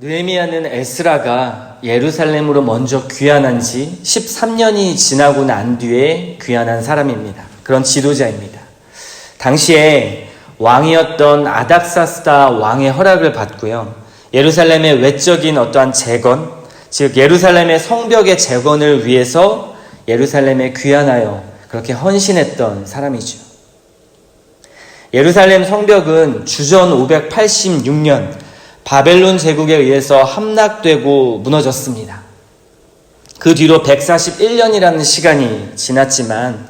느헤미야는 에스라가 예루살렘으로 먼저 귀환한 지 13년이 지나고 난 뒤에 귀환한 사람입니다. 그런 지도자입니다. 당시에 왕이었던 아닥사스다 왕의 허락을 받고요. 예루살렘의 외적인 어떠한 재건, 즉 예루살렘의 성벽의 재건을 위해서 예루살렘에 귀환하여 그렇게 헌신했던 사람이죠. 예루살렘 성벽은 주전 586년 바벨론 제국에 의해서 함락되고 무너졌습니다. 그 뒤로 141년이라는 시간이 지났지만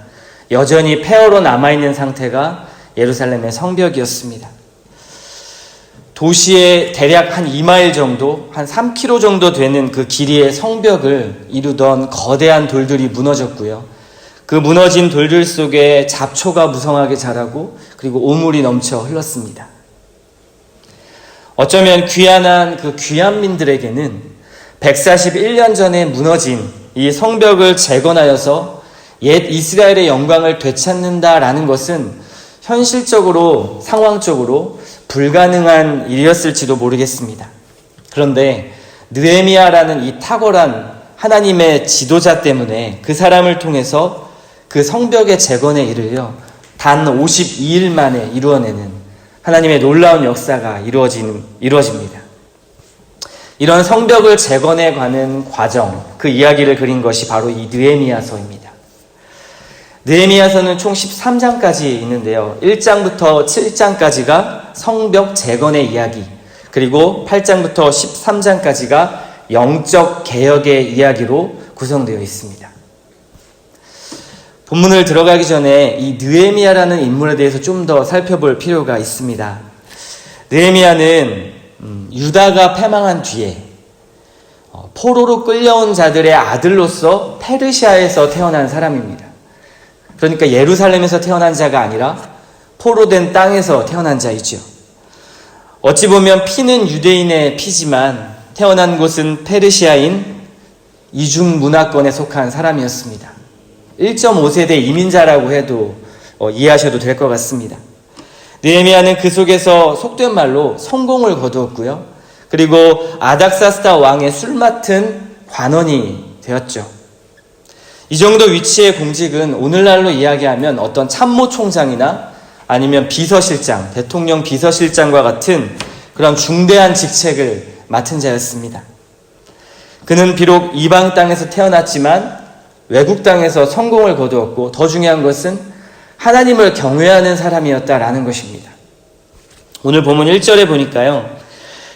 여전히 폐허로 남아있는 상태가 예루살렘의 성벽이었습니다. 도시에 대략 한 2마일 정도, 한 3km 정도 되는 그 길이의 성벽을 이루던 거대한 돌들이 무너졌고요. 그 무너진 돌들 속에 잡초가 무성하게 자라고 그리고 오물이 넘쳐 흘렀습니다. 어쩌면 귀환한 그 귀환민들에게는 141년 전에 무너진 이 성벽을 재건하여서 옛 이스라엘의 영광을 되찾는다라는 것은 현실적으로, 상황적으로 불가능한 일이었을지도 모르겠습니다. 그런데 느헤미야라는 이 탁월한 하나님의 지도자 때문에 그 사람을 통해서 그 성벽의 재건의 일을요, 단 52일 만에 이루어내는 하나님의 놀라운 역사가 이루어집니다. 이런 성벽을 재건해 가는 과정, 그 이야기를 그린 것이 바로 이 느헤미야서입니다. 느헤미야서는 총 13장까지 있는데요. 1장부터 7장까지가 성벽 재건의 이야기, 그리고 8장부터 13장까지가 영적 개혁의 이야기로 구성되어 있습니다. 본문을 들어가기 전에 이 느헤미야라는 인물에 대해서 좀 더 살펴볼 필요가 있습니다. 느헤미야는 유다가 패망한 뒤에 포로로 끌려온 자들의 아들로서 페르시아에서 태어난 사람입니다. 그러니까 예루살렘에서 태어난 자가 아니라 포로된 땅에서 태어난 자이죠. 어찌 보면 피는 유대인의 피지만 태어난 곳은 페르시아인 이중 문화권에 속한 사람이었습니다. 1.5세대 이민자라고 해도 이해하셔도 될 것 같습니다. 느헤미야는 그 속에서 속된 말로 성공을 거두었고요. 그리고 아닥사스다 왕의 술 맡은 관원이 되었죠. 이 정도 위치의 공직은 오늘날로 이야기하면 어떤 참모총장이나 아니면 비서실장, 대통령 비서실장과 같은 그런 중대한 직책을 맡은 자였습니다. 그는 비록 이방 땅에서 태어났지만 외국 땅에서 성공을 거두었고 더 중요한 것은 하나님을 경외하는 사람이었다라는 것입니다. 오늘 본문 1절에 보니까요.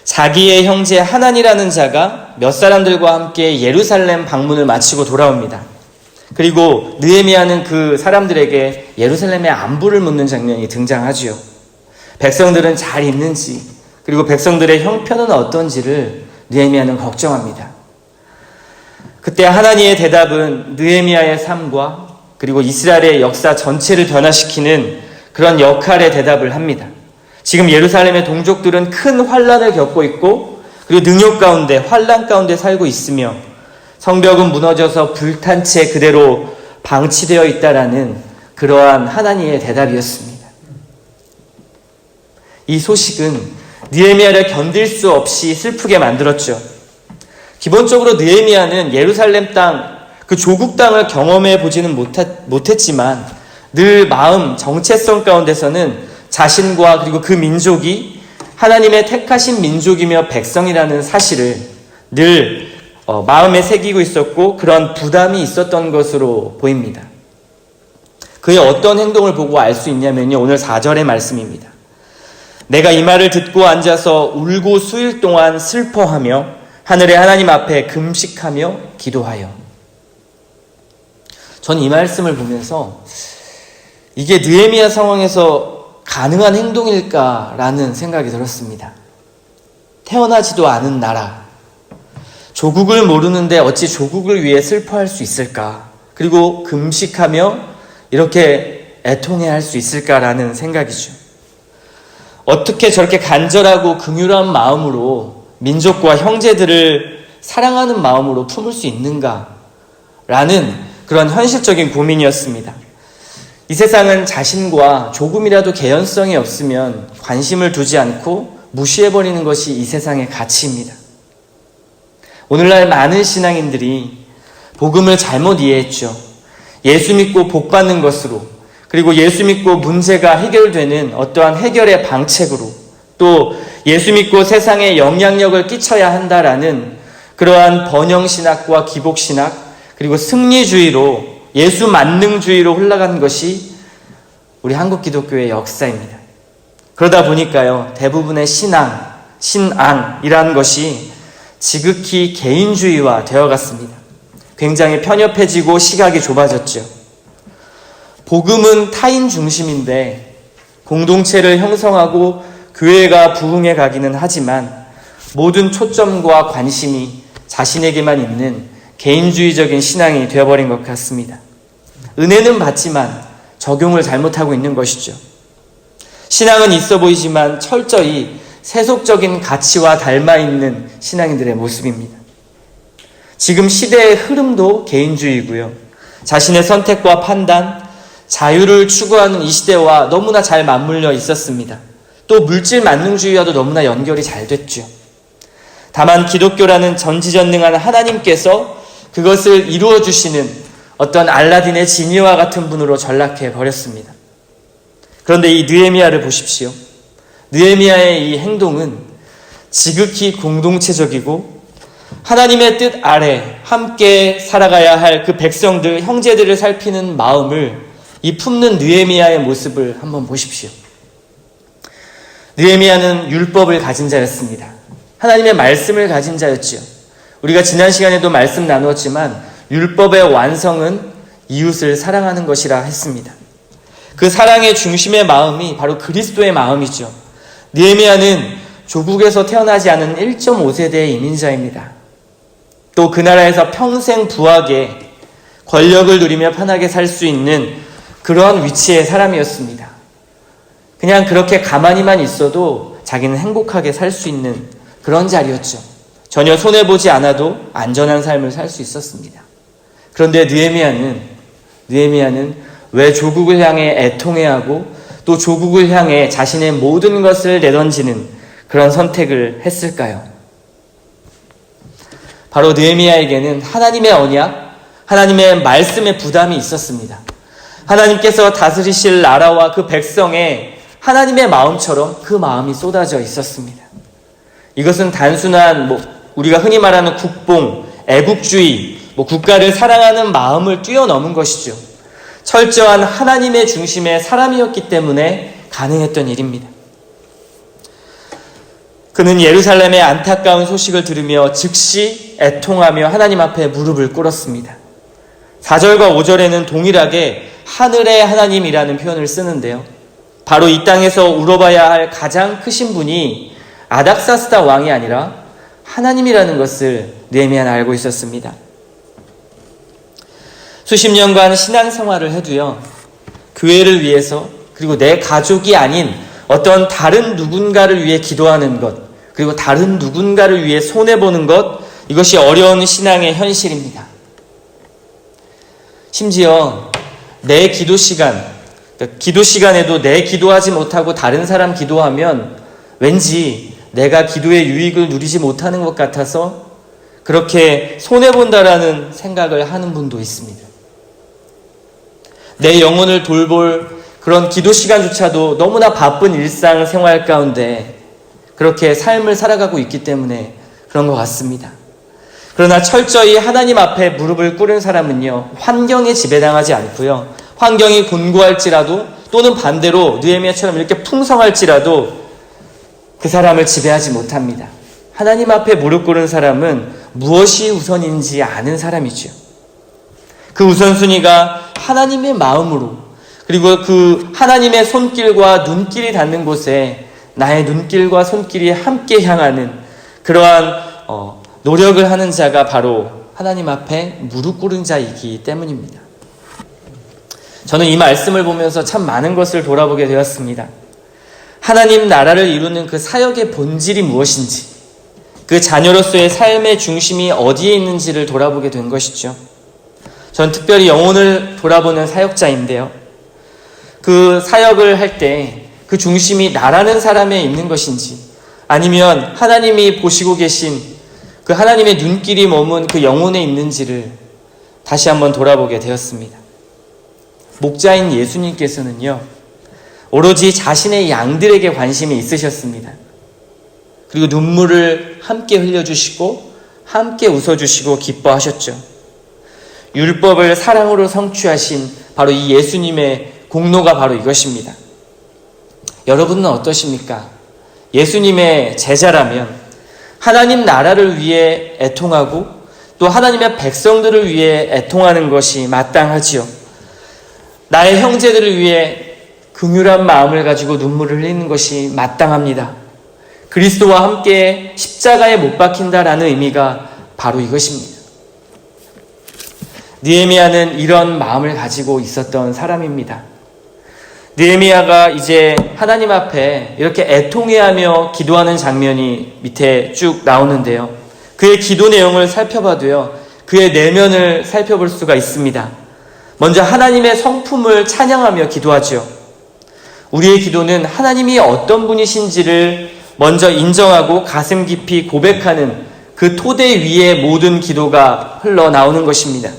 자기의 형제 하난이라는 자가 몇 사람들과 함께 예루살렘 방문을 마치고 돌아옵니다. 그리고 느헤미야는 그 사람들에게 예루살렘의 안부를 묻는 장면이 등장하지요. 백성들은 잘 있는지, 그리고 백성들의 형편은 어떤지를 느헤미야는 걱정합니다. 그때 하나님의 대답은 느헤미야의 삶과 그리고 이스라엘의 역사 전체를 변화시키는 그런 역할의 대답을 합니다. 지금 예루살렘의 동족들은 큰 환난을 겪고 있고 그리고 능욕 가운데, 환난 가운데 살고 있으며 성벽은 무너져서 불탄 채 그대로 방치되어 있다라는 그러한 하나님의 대답이었습니다. 이 소식은 느헤미야를 견딜 수 없이 슬프게 만들었죠. 기본적으로 느헤미야는 예루살렘 땅, 그 조국 땅을 경험해 보지는 못했지만 늘 마음, 정체성 가운데서는 자신과 그리고 그 민족이 하나님의 택하신 민족이며 백성이라는 사실을 늘 마음에 새기고 있었고 그런 부담이 있었던 것으로 보입니다. 그의 어떤 행동을 보고 알 수 있냐면요. 오늘 4절의 말씀입니다. 내가 이 말을 듣고 앉아서 울고 수일 동안 슬퍼하며 하늘의 하나님 앞에 금식하며 기도하여. 전 이 말씀을 보면서 이게 느헤미야 상황에서 가능한 행동일까라는 생각이 들었습니다. 태어나지도 않은 나라, 조국을 모르는데 어찌 조국을 위해 슬퍼할 수 있을까? 그리고 금식하며 이렇게 애통해야 할 수 있을까라는 생각이죠. 어떻게 저렇게 간절하고 긍휼한 마음으로 민족과 형제들을 사랑하는 마음으로 품을 수 있는가라는 그런 현실적인 고민이었습니다. 이 세상은 자신과 조금이라도 개연성이 없으면 관심을 두지 않고 무시해버리는 것이 이 세상의 가치입니다. 오늘날 많은 신앙인들이 복음을 잘못 이해했죠. 예수 믿고 복 받는 것으로, 그리고 예수 믿고 문제가 해결되는 어떠한 해결의 방책으로, 또 예수 믿고 세상에 영향력을 끼쳐야 한다라는 그러한 번영신학과 기복신학, 그리고 승리주의로, 예수 만능주의로 흘러간 것이 우리 한국 기독교의 역사입니다. 그러다 보니까요, 대부분의 신앙이라는 것이 지극히 개인주의화 되어갔습니다. 굉장히 편협해지고 시각이 좁아졌죠. 복음은 타인 중심인데 공동체를 형성하고 교회가 부흥해 가기는 하지만 모든 초점과 관심이 자신에게만 있는 개인주의적인 신앙이 되어버린 것 같습니다. 은혜는 받지만 적용을 잘못하고 있는 것이죠. 신앙은 있어 보이지만 철저히 세속적인 가치와 닮아있는 신앙인들의 모습입니다. 지금 시대의 흐름도 개인주의고요. 자신의 선택과 판단, 자유를 추구하는 이 시대와 너무나 잘 맞물려 있었습니다. 또 물질 만능주의와도 너무나 연결이 잘 됐죠. 다만 기독교라는 전지전능한 하나님께서 그것을 이루어 주시는 어떤 알라딘의 지니와 같은 분으로 전락해 버렸습니다. 그런데 이 느헤미야를 보십시오. 느헤미야의 이 행동은 지극히 공동체적이고 하나님의 뜻 아래 함께 살아가야 할 그 백성들, 형제들을 살피는 마음을 이 품는 느헤미야의 모습을 한번 보십시오. 느헤미야는 율법을 가진 자였습니다. 하나님의 말씀을 가진 자였지요. 우리가 지난 시간에도 말씀 나누었지만 율법의 완성은 이웃을 사랑하는 것이라 했습니다. 그 사랑의 중심의 마음이 바로 그리스도의 마음이죠. 느헤미야는 조국에서 태어나지 않은 1.5세대의 이민자입니다. 또 그 나라에서 평생 부하게 권력을 누리며 편하게 살 수 있는 그러한 위치의 사람이었습니다. 그냥 그렇게 가만히만 있어도 자기는 행복하게 살 수 있는 그런 자리였죠. 전혀 손해보지 않아도 안전한 삶을 살 수 있었습니다. 그런데 느헤미야는 왜 조국을 향해 애통해하고 또 조국을 향해 자신의 모든 것을 내던지는 그런 선택을 했을까요? 바로 느헤미야에게는 하나님의 언약, 하나님의 말씀의 부담이 있었습니다. 하나님께서 다스리실 나라와 그 백성의 하나님의 마음처럼 그 마음이 쏟아져 있었습니다. 이것은 단순한 우리가 흔히 말하는 국뽕, 애국주의, 국가를 사랑하는 마음을 뛰어넘은 것이죠. 철저한 하나님의 중심의 사람이었기 때문에 가능했던 일입니다. 그는 예루살렘의 안타까운 소식을 들으며 즉시 애통하며 하나님 앞에 무릎을 꿇었습니다. 4절과 5절에는 동일하게 하늘의 하나님이라는 표현을 쓰는데요. 바로 이 땅에서 울어봐야 할 가장 크신 분이 아닥사스다 왕이 아니라 하나님이라는 것을 느헤미야는 알고 있었습니다. 수십 년간 신앙생활을 해도요, 교회를 위해서 그리고 내 가족이 아닌 어떤 다른 누군가를 위해 기도하는 것, 그리고 다른 누군가를 위해 손해보는 것, 이것이 어려운 신앙의 현실입니다. 심지어 내 기도 시간에도 내 기도하지 못하고 다른 사람 기도하면 왠지 내가 기도의 유익을 누리지 못하는 것 같아서 그렇게 손해본다라는 생각을 하는 분도 있습니다. 내 영혼을 돌볼 그런 기도 시간조차도 너무나 바쁜 일상생활 가운데 그렇게 삶을 살아가고 있기 때문에 그런 것 같습니다. 그러나 철저히 하나님 앞에 무릎을 꿇은 사람은요, 환경에 지배당하지 않고요, 환경이 곤고할지라도 또는 반대로 느헤미야처럼 이렇게 풍성할지라도 그 사람을 지배하지 못합니다. 하나님 앞에 무릎 꿇은 사람은 무엇이 우선인지 아는 사람이죠. 그 우선순위가 하나님의 마음으로, 그리고 그 하나님의 손길과 눈길이 닿는 곳에 나의 눈길과 손길이 함께 향하는 그러한 노력을 하는 자가 바로 하나님 앞에 무릎 꿇은 자이기 때문입니다. 저는 이 말씀을 보면서 참 많은 것을 돌아보게 되었습니다. 하나님 나라를 이루는 그 사역의 본질이 무엇인지, 그 자녀로서의 삶의 중심이 어디에 있는지를 돌아보게 된 것이죠. 전 특별히 영혼을 돌아보는 사역자인데요. 그 사역을 할 때 그 중심이 나라는 사람에 있는 것인지, 아니면 하나님이 보시고 계신 그 하나님의 눈길이 머문 그 영혼에 있는지를 다시 한번 돌아보게 되었습니다. 목자인 예수님께서는요, 오로지 자신의 양들에게 관심이 있으셨습니다. 그리고 눈물을 함께 흘려주시고 함께 웃어주시고 기뻐하셨죠. 율법을 사랑으로 성취하신 바로 이 예수님의 공로가 바로 이것입니다. 여러분은 어떠십니까? 예수님의 제자라면 하나님 나라를 위해 애통하고 또 하나님의 백성들을 위해 애통하는 것이 마땅하지요. 나의 형제들을 위해 긍휼한 마음을 가지고 눈물을 흘리는 것이 마땅합니다. 그리스도와 함께 십자가에 못 박힌다라는 의미가 바로 이것입니다. 느헤미야는 이런 마음을 가지고 있었던 사람입니다. 느헤미야가 이제 하나님 앞에 이렇게 애통해하며 기도하는 장면이 밑에 쭉 나오는데요. 그의 기도 내용을 살펴봐도요, 그의 내면을 살펴볼 수가 있습니다. 먼저 하나님의 성품을 찬양하며 기도하죠. 우리의 기도는 하나님이 어떤 분이신지를 먼저 인정하고 가슴 깊이 고백하는 그 토대 위에 모든 기도가 흘러나오는 것입니다.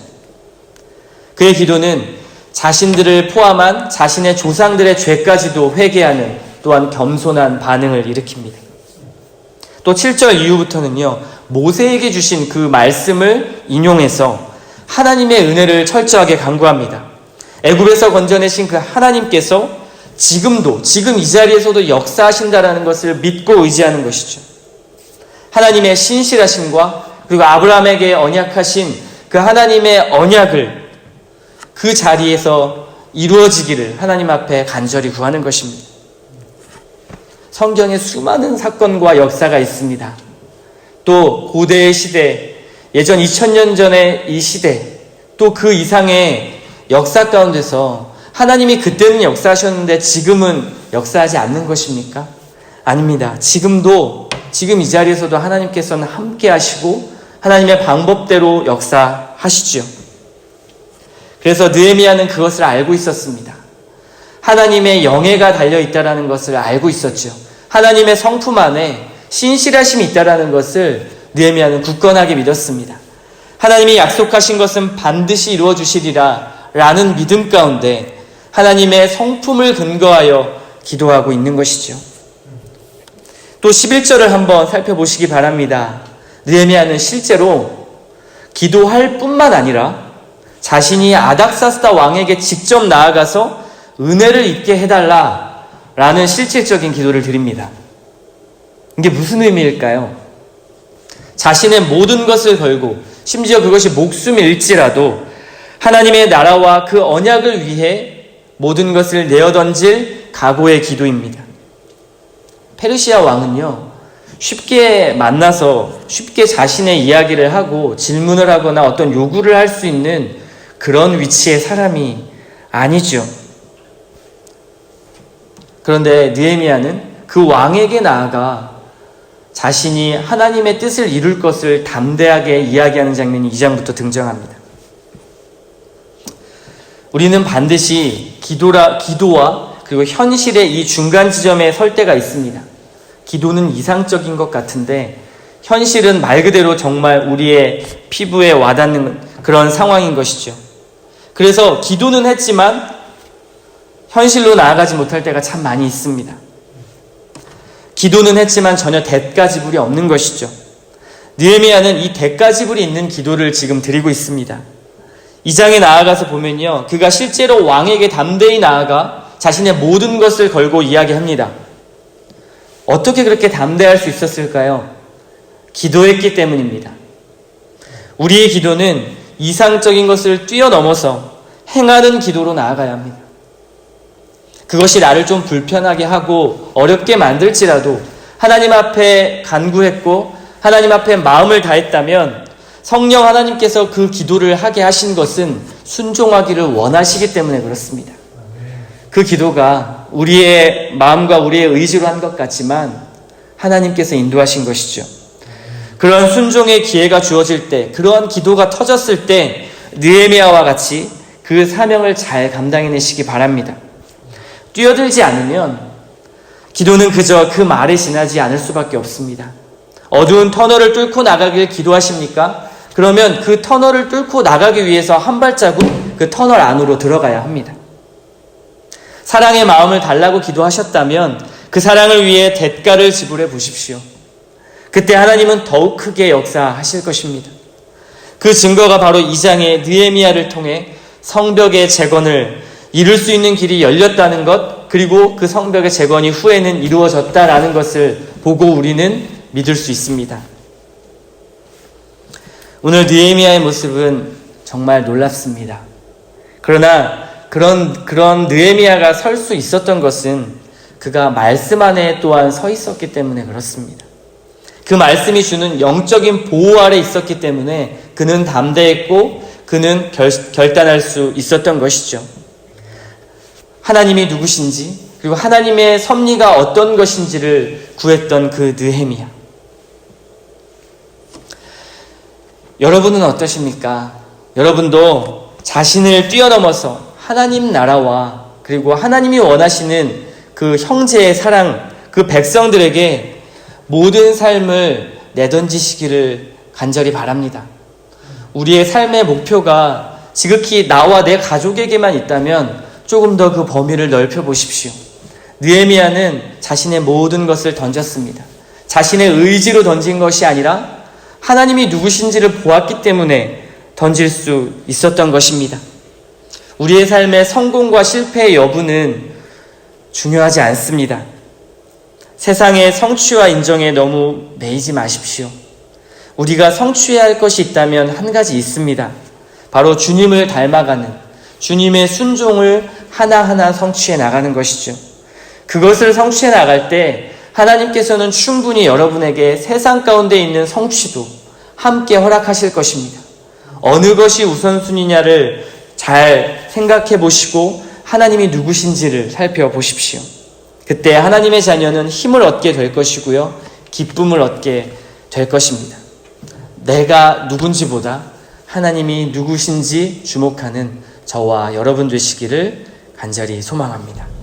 그의 기도는 자신들을 포함한 자신의 조상들의 죄까지도 회개하는 또한 겸손한 반응을 일으킵니다. 또 7절 이후부터는요, 모세에게 주신 그 말씀을 인용해서 하나님의 은혜를 철저하게 간구합니다. 애굽에서 건져내신 그 하나님께서 지금 이 자리에서도 역사하신다라는 것을 믿고 의지하는 것이죠. 하나님의 신실하심과 그리고 아브라함에게 언약하신 그 하나님의 언약을 그 자리에서 이루어지기를 하나님 앞에 간절히 구하는 것입니다. 성경에 수많은 사건과 역사가 있습니다. 또 고대의 시대, 예전 2000년 전의 이 시대, 또 그 이상의 역사 가운데서 하나님이 그때는 역사하셨는데 지금은 역사하지 않는 것입니까? 아닙니다. 지금 이 자리에서도 하나님께서는 함께 하시고 하나님의 방법대로 역사하시죠. 그래서 느헤미야는 그것을 알고 있었습니다. 하나님의 영예가 달려있다는 것을 알고 있었죠. 하나님의 성품 안에 신실하심이 있다는 것을 느헤미야는 굳건하게 믿었습니다. 하나님이 약속하신 것은 반드시 이루어 주시리라 라는 믿음 가운데 하나님의 성품을 근거하여 기도하고 있는 것이죠. 또 11절을 한번 살펴보시기 바랍니다. 느헤미야는 실제로 기도할 뿐만 아니라 자신이 아닥사스다 왕에게 직접 나아가서 은혜를 입게 해달라라는 실질적인 기도를 드립니다. 이게 무슨 의미일까요? 자신의 모든 것을 걸고 심지어 그것이 목숨일지라도 하나님의 나라와 그 언약을 위해 모든 것을 내어던질 각오의 기도입니다. 페르시아 왕은요, 쉽게 만나서 쉽게 자신의 이야기를 하고 질문을 하거나 어떤 요구를 할 수 있는 그런 위치의 사람이 아니죠. 그런데 느헤미야는 그 왕에게 나아가 자신이 하나님의 뜻을 이룰 것을 담대하게 이야기하는 장면이 2장부터 등장합니다. 우리는 반드시 기도와 그리고 현실의 이 중간 지점에 설 때가 있습니다. 기도는 이상적인 것 같은데 현실은 말 그대로 정말 우리의 피부에 와닿는 그런 상황인 것이죠. 그래서 기도는 했지만 현실로 나아가지 못할 때가 참 많이 있습니다. 기도는 했지만 전혀 대가지불이 없는 것이죠. 느헤미야는 이 대가지불이 있는 기도를 지금 드리고 있습니다. 2장에 나아가서 보면요, 그가 실제로 왕에게 담대히 나아가 자신의 모든 것을 걸고 이야기합니다. 어떻게 그렇게 담대할 수 있었을까요? 기도했기 때문입니다. 우리의 기도는 이상적인 것을 뛰어넘어서 행하는 기도로 나아가야 합니다. 그것이 나를 좀 불편하게 하고 어렵게 만들지라도 하나님 앞에 간구했고 하나님 앞에 마음을 다했다면 성령 하나님께서 그 기도를 하게 하신 것은 순종하기를 원하시기 때문에 그렇습니다. 그 기도가 우리의 마음과 우리의 의지로 한 것 같지만 하나님께서 인도하신 것이죠. 그런 순종의 기회가 주어질 때, 그러한 기도가 터졌을 때 느헤미야와 같이 그 사명을 잘 감당해내시기 바랍니다. 뛰어들지 않으면 기도는 그저 그 말에 지나지 않을 수밖에 없습니다. 어두운 터널을 뚫고 나가길 기도하십니까? 그러면 그 터널을 뚫고 나가기 위해서 한 발자국 그 터널 안으로 들어가야 합니다. 사랑의 마음을 달라고 기도하셨다면 그 사랑을 위해 대가를 지불해 보십시오. 그때 하나님은 더욱 크게 역사하실 것입니다. 그 증거가 바로 2장의 느헤미야를 통해 성벽의 재건을 이룰 수 있는 길이 열렸다는 것, 그리고 그 성벽의 재건이 후에는 이루어졌다라는 것을 보고 우리는 믿을 수 있습니다. 오늘 느헤미야의 모습은 정말 놀랍습니다. 그러나 그런 느헤미야가 설 수 있었던 것은 그가 말씀 안에 또한 서 있었기 때문에 그렇습니다. 그 말씀이 주는 영적인 보호 아래 있었기 때문에 그는 담대했고 그는 결단할 수 있었던 것이죠. 하나님이 누구신지, 그리고 하나님의 섭리가 어떤 것인지를 구했던 그 느헤미야. 여러분은 어떠십니까? 여러분도 자신을 뛰어넘어서 하나님 나라와 그리고 하나님이 원하시는 그 형제의 사랑, 그 백성들에게 모든 삶을 내던지시기를 간절히 바랍니다. 우리의 삶의 목표가 지극히 나와 내 가족에게만 있다면 조금 더 그 범위를 넓혀 보십시오. 느헤미야는 자신의 모든 것을 던졌습니다. 자신의 의지로 던진 것이 아니라 하나님이 누구신지를 보았기 때문에 던질 수 있었던 것입니다. 우리의 삶의 성공과 실패의 여부는 중요하지 않습니다. 세상의 성취와 인정에 너무 매이지 마십시오. 우리가 성취해야 할 것이 있다면 한 가지 있습니다. 바로 주님을 닮아가는, 주님의 순종을 하나하나 성취해 나가는 것이죠. 그것을 성취해 나갈 때 하나님께서는 충분히 여러분에게 세상 가운데 있는 성취도 함께 허락하실 것입니다. 어느 것이 우선순위냐를 잘 생각해 보시고 하나님이 누구신지를 살펴보십시오. 그때 하나님의 자녀는 힘을 얻게 될 것이고요. 기쁨을 얻게 될 것입니다. 내가 누군지보다 하나님이 누구신지 주목하는 저와 여러분 되시기를 간절히 소망합니다.